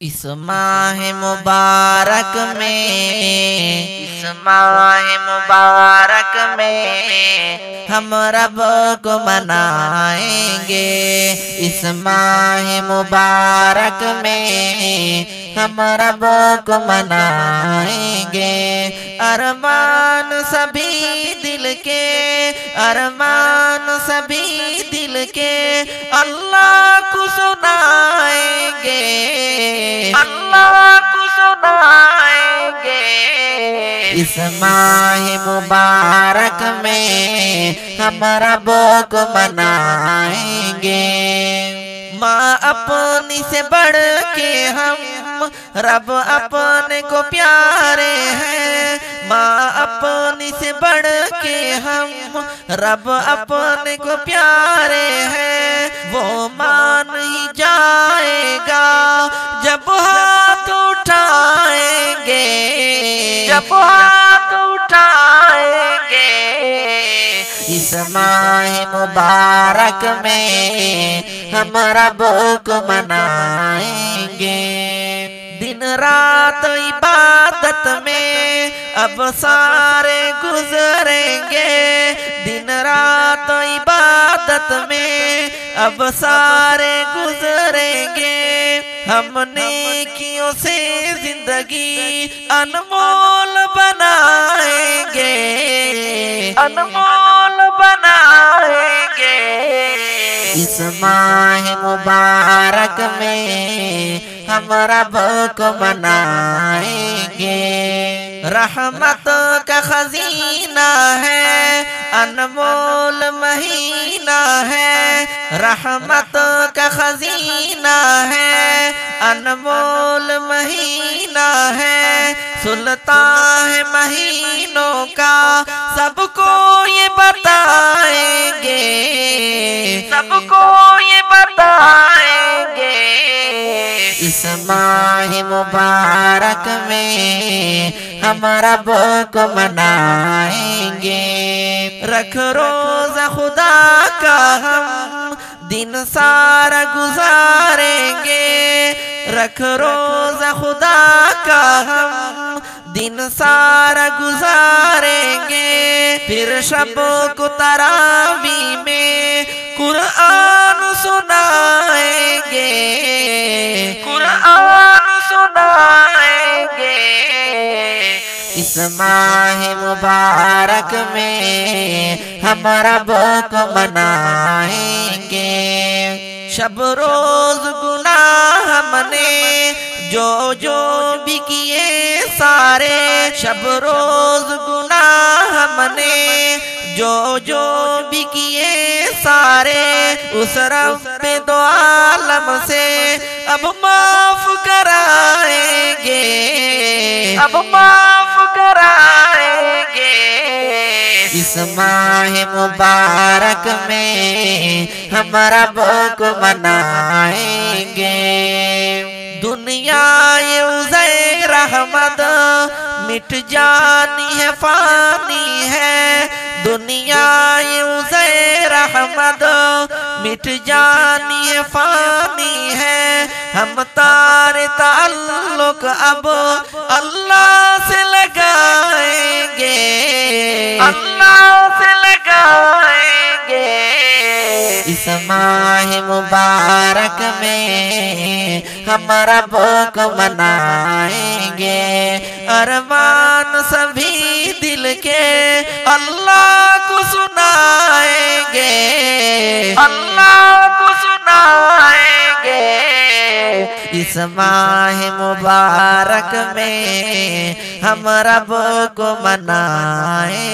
इस माह मुबारक में, इस माह मुबारक में हम रब को मनाएंगे। इस माह मुबारक में हम रब को मनाएंगे। अरमान सभी दिल के, अरमान सभी दिल के अल्लाह को सुनाएंगे, अल्लाह को सुनाएंगे। इस माह मुबारक में हम रब को मनाएंगे। माँ अपनी से बढ़ के हम रब अपने को प्यारे हैं। माँ अपनी से बढ़ के हम रब अपने को प्यारे हैं। वो मान ही जाएगा जब हाथ उठाएंगे, जब हाथ उठाएंगे। इस माह मुबारक में हम रब को मनाएंगे। दिन रात इबादत में अब सारे गुजरेंगे। दिन रात इबादत में अब सारे गुजरेंगे। हमने नेकियों से जिंदगी अनमोल बनाएंगे, अनमोल बनाएंगे। इस माह मुबारक में हम रब को मनाएंगे। रहमत का खजीना है, अनमोल महीना है। रहमत का खजीना है, अनमोल महीना है। सुल्तान है महीनों का सबको ये बताएंगे, सबको ये बताएंगे। इस माह मुबारक में हम रब को मनाएंगे। रख रोज़ा खुदा का हम दिन सारा गुजारेंगे। रख रोज़ा खुदा का हम दिन सारा गुजारेंगे। फिर शब को तरावी में कुरान सुनाएंगे, कुरान सुनाएंगे। इस माह मुबारक में हम रब को मनाएंगे। शब रोज गुनाह हमने जो जो भी किए सारे, शब रोज गुनाह हमने जो जो भी किए सारे, उस रब्बे दो आलम से अब माफ कराएंगे, अब माफ कराएंगे। इस माह मुबारक में हम रब को मनाएंगे। दुनिया ये उज़ैर अहमद मिट जानी है, फानी है। दुनिया ये उज़ैर अहमद मिट जानी है, फानी है। हम तारे ताल्लुक अब अल्लाह से लगाएंगे, अल्लाह से लगाएंगे। इस माह मुबारक में हम रब को मनाएंगे। अरमान सभी दिल के अल्लाह को सुनाएंगे, अल्लाह को सुनाएंगे। इस माह मुबारक में हम रब को मनाएंगे।